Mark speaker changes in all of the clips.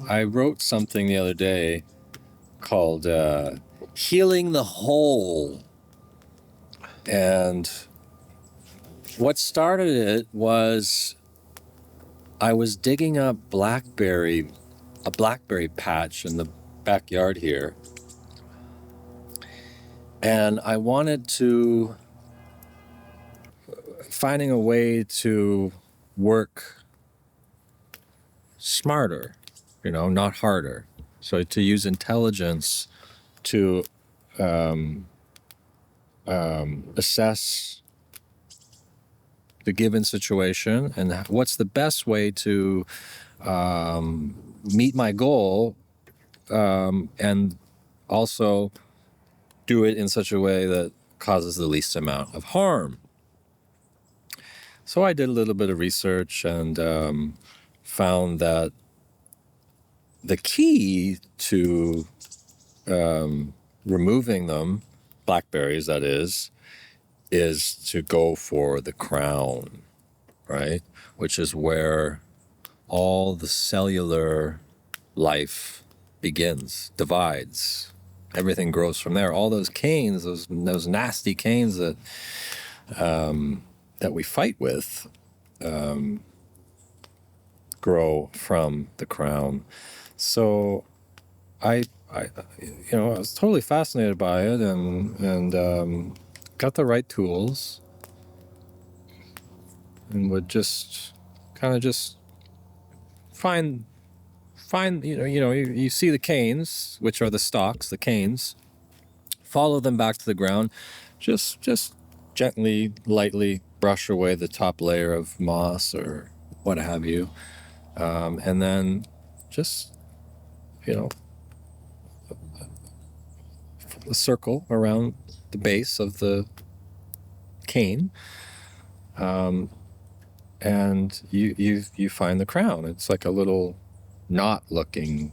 Speaker 1: I wrote something the other day called Healing the Whole. And what started it was I was digging up a blackberry patch in the backyard here. And I wanted to, finding a way to work smarter, not harder. So to use intelligence to assess the given situation and what's the best way to meet my goal, and also do it in such a way that causes the least amount of harm. So I did a little bit of research and found that the key to removing them, blackberries that is to go for the crown, right? Which is where all the cellular life begins, divides. Everything grows from there. All those canes, those nasty canes that we fight with, grow from the crown. So I was totally fascinated by it and got the right tools and would just kind of just find you see the canes, which are the stalks, the canes, follow them back to the ground, just gently, lightly brush away the top layer of moss or what have you, and then just a circle around the base of the cane, and you find the crown. It's like a little knot-looking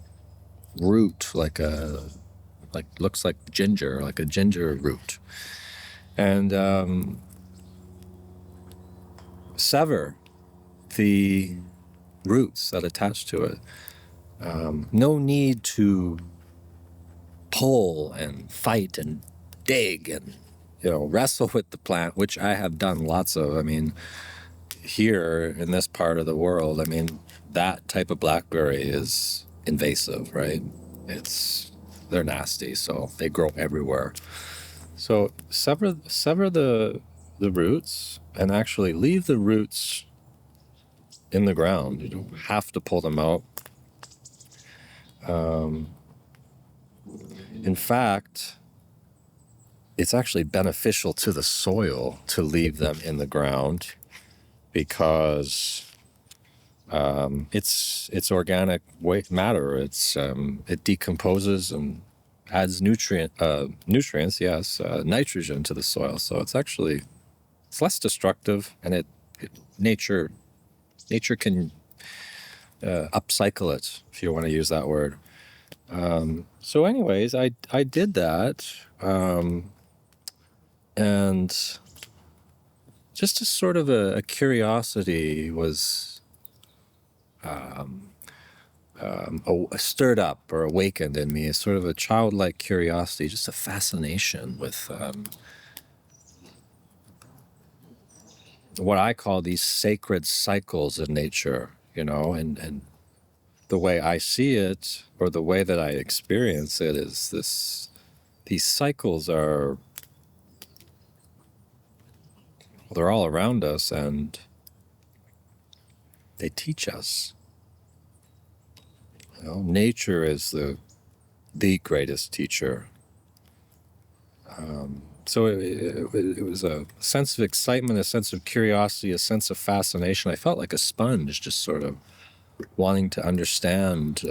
Speaker 1: root, looks like ginger, like a ginger root, and sever the roots that attach to it. No need to pull and fight and dig and wrestle with the plant, which I have done lots of. I mean, here in this part of the world, I mean, that type of blackberry is invasive, right? They're nasty, so they grow everywhere. So sever the roots and actually leave the roots in the ground. You don't have to pull them out. In fact, it's actually beneficial to the soil to leave them in the ground because it's organic matter. It decomposes and adds nutrients, yes, nitrogen to the soil. So it's less destructive, and nature can upcycle it, if you want to use that word. So anyways, I did that, and just a sort of a curiosity was stirred up or awakened in me, a sort of a childlike curiosity, just a fascination with what I call these sacred cycles in nature, and the way I see it, or the way that I experience it, is these cycles they're all around us, and they teach us. Nature is the greatest teacher. So it was a sense of excitement, a sense of curiosity, a sense of fascination. I felt like a sponge, just sort of wanting to understand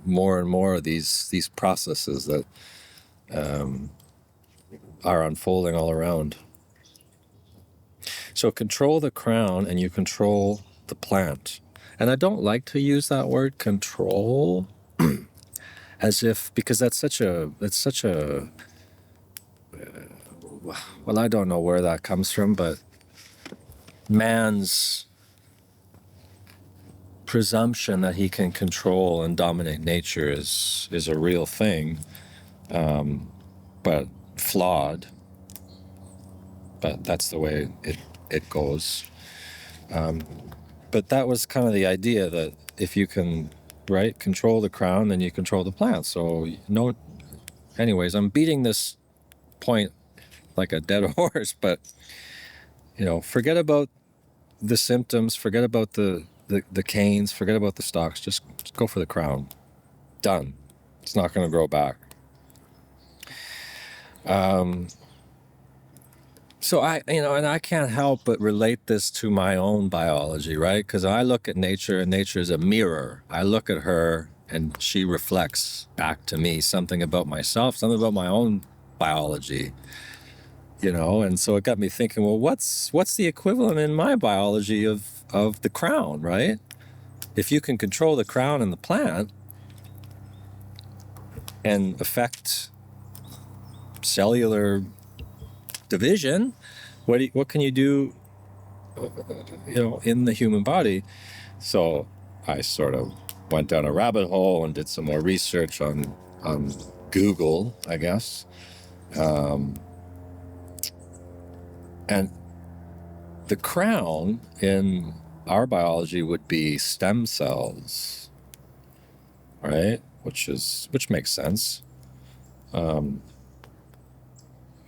Speaker 1: more and more of these processes that are unfolding all around. So control the crown and you control the plant. And I don't like to use that word control because that's such a well, I don't know where that comes from, but man's presumption that he can control and dominate nature is a real thing, but flawed. But that's the way it goes. But that was kind of the idea, that if you can, right, control the crown, then you control the plant. So no, anyways, I'm beating this point like a dead horse, but forget about the symptoms, forget about the canes, forget about the stalks, just go for the crown. Done. It's not going to grow back. So and I can't help but relate this to my own biology, right? Because I look at nature, and nature is a mirror. I look at her, and she reflects back to me something about myself, something about my own biology, And so it got me thinking, well, what's the equivalent in my biology of the crown, right? If you can control the crown and the plant and affect cellular division, what can you do, in the human body? So I sort of went down a rabbit hole and did some more research on Google, I guess, and the crown in our biology would be stem cells, right? Which makes sense.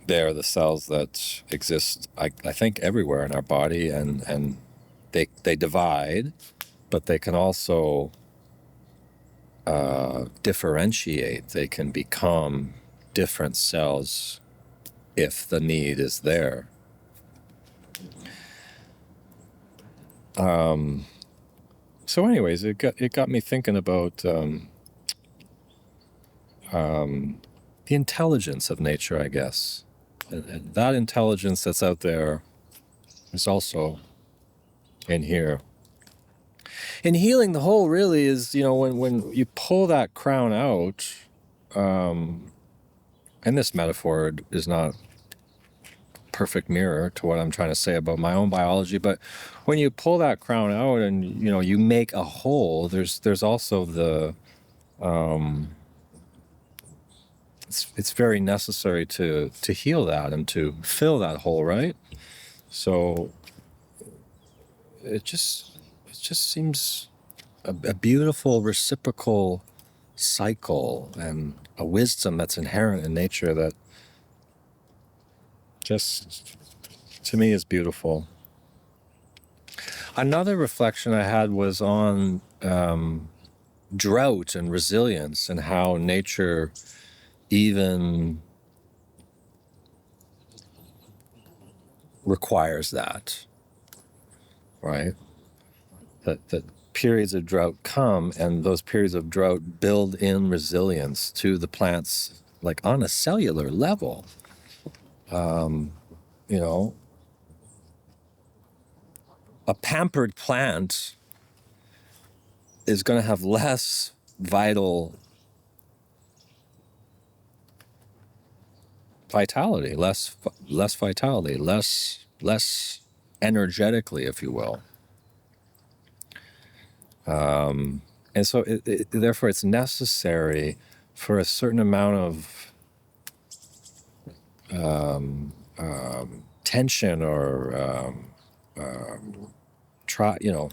Speaker 1: They're the cells that exist, I think, everywhere in our body, and they divide, but they can also differentiate. They can become different cells if the need is there. So anyways, it got me thinking about the intelligence of nature, I guess. And that intelligence that's out there is also in here. And healing the whole really is, when you pull that crown out, and this metaphor is not perfect mirror to what I'm trying to say about my own biology, but when you pull that crown out and you make a hole, there's also the it's very necessary to heal that and to fill that hole, right? So it just seems a beautiful reciprocal cycle and a wisdom that's inherent in nature that just, to me, is beautiful. Another reflection I had was on drought and resilience, and how nature even requires that, right? That periods of drought come, and those periods of drought build in resilience to the plants, like on a cellular level. A pampered plant is going to have less vitality, less vitality, less energetically, if you will. And so therefore it's necessary for a certain amount of tension or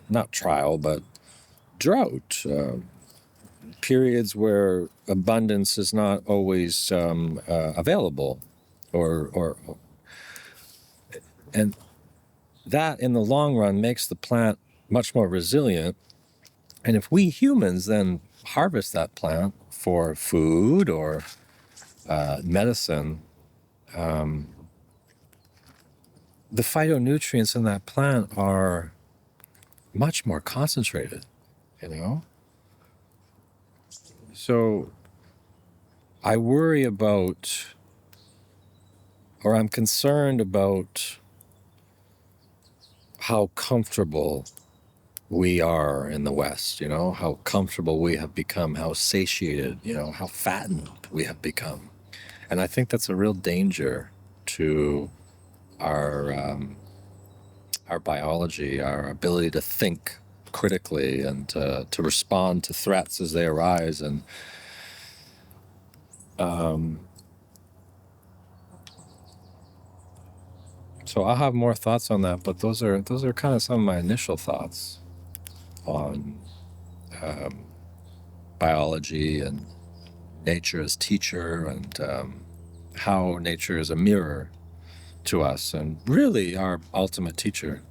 Speaker 1: not trial, but drought, periods where abundance is not always available, and that in the long run makes the plant much more resilient. And if we humans then harvest that plant for food or medicine, the phytonutrients in that plant are much more concentrated, So I worry about, or I'm concerned about, how comfortable we are in the West, how comfortable we have become, how satiated, how fattened we have become. And I think that's a real danger to our biology, our ability to think critically and to respond to threats as they arise. And so I'll have more thoughts on that, but those are kind of some of my initial thoughts on biology and nature as teacher, and how nature is a mirror to us and really our ultimate teacher.